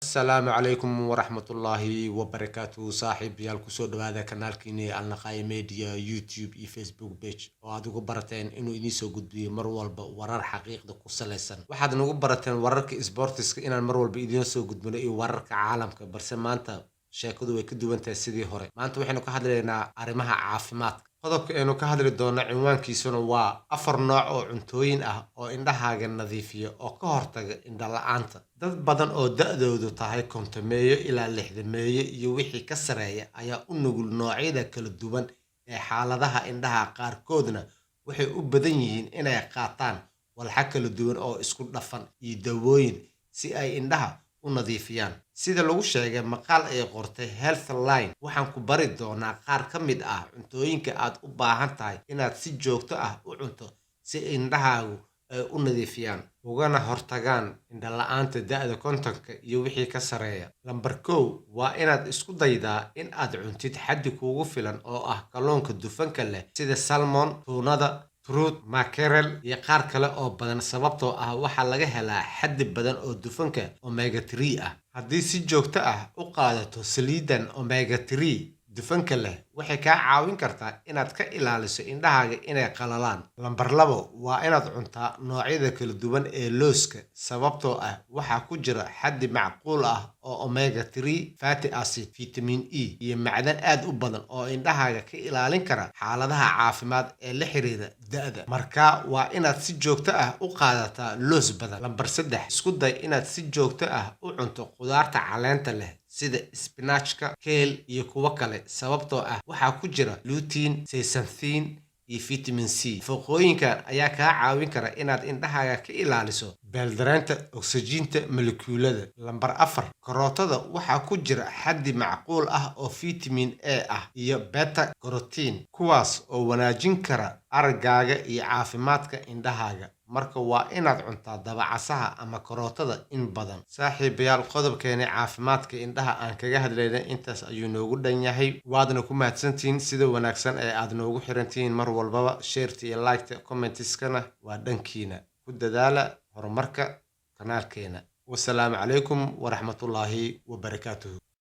السلام عليكم ورحمة الله وبركاته صاحب يالكو هذا كنال كيني النقاي ميديا يوتيوب اي فيسبوك بيج وادوغو براتين انو انيسو قدبي مروالبا ورار حقيق دو قصاليسان waxaad nagu barateen wararka isboortiska inaan mar walba idiin soo gudbino iyo wararka caalamka balse maanta sheekadu way ka duwan tahay sidii hore maanta waxaynu ka hadlaynaa arrimaha caafimaadka qodobka aynu ka hadli doono cinwaankiisuna waa afar nooc oo cuntooyin ah oo indhahaaga nadiifiya oo ka hortaga indho la'aanta dad badan oo da'doodu tahay kontomeeyo ilaa lixdameeyo iyo wixii ka sareeya ayaa u nugul noocyada kala duwan ee xaaladaha indhaha qaarkoodna waxay u badan yihiin inay qaataan walxa kala duwan oo isku dhafan iyo dawooyin si ay indhaha u nadiifiyaan sida lagu sheegay maqaal ay qortay Healthline waxaan ku bari doonaa qaar ka mid ah cuntooyinka aad u baahan tahay inaad si joogto ah u cunto si indhahaagu ay u nadiifiyaan ugana hortagaan indho la'aanta da'da kontonka iyo wixii ka sareeya lambar 1 waa inaad isku daydaa in aad cuntid xaddi kuugu filan oo ah kalluunka dufanka leh sida salmon tuunada fruit mackerel iyo qaar kale oo badan sababtoo ah waxa laga helaa xaddi badan oo dufanka omega 3 ah haddii si joogto ah u qaadato saliidan omega 3 dufanka leh waxay kaa caawin kartaa inaad ka ilaaliso indhahaaga inay qalalaan lambar 2 waa inaad cuntaa noocyada kala duwan ee looska sababtoo ah waxa ku jira xaddi macquul ah oo omega 3 fatty acid vitamin E iyo macdan aad u badan oo indhahaaga ka ilaalin kara xaaladaha caafimaad ee la xiriira da'da marka waa inaad si joogto ah u qaadataa loos badan lambar 3 isku day inaad si joogto ah u cunto khudaarta caleenta leh sida spinachka kale iyo kuwa kale sababtoo ah waxa ku jira lutein zeaxanthin iyo vitamin C fooqooyinkan ayaa kaa caawin kara inaad indhahaaga ka ilaaliso beeldareenta oksijiinta molecuulada lambar 4 karootada waxa ku jira xaddi macquul ah oo vitamin A ah iyo beta carotene kuwaas oo wanaajin kara araggaaga iyo caafimaadka indhahaaga marka waa inaad cuntaa dabacasaha ama karootada in badan saaxiibayaal qodobkeena caafimaadka indhaha aan kaga hadlaynay intaas ayuu noogu dhan yahay waadna ku mahadsantiin sida wanaagsan ee aad noogu xirantiin mar walbaba share iyo like commentiskana waa dhankiina ku dadaala horumarka kanaalkeena wassalaamu calaykum waraxmatullaahi wabarakaatuh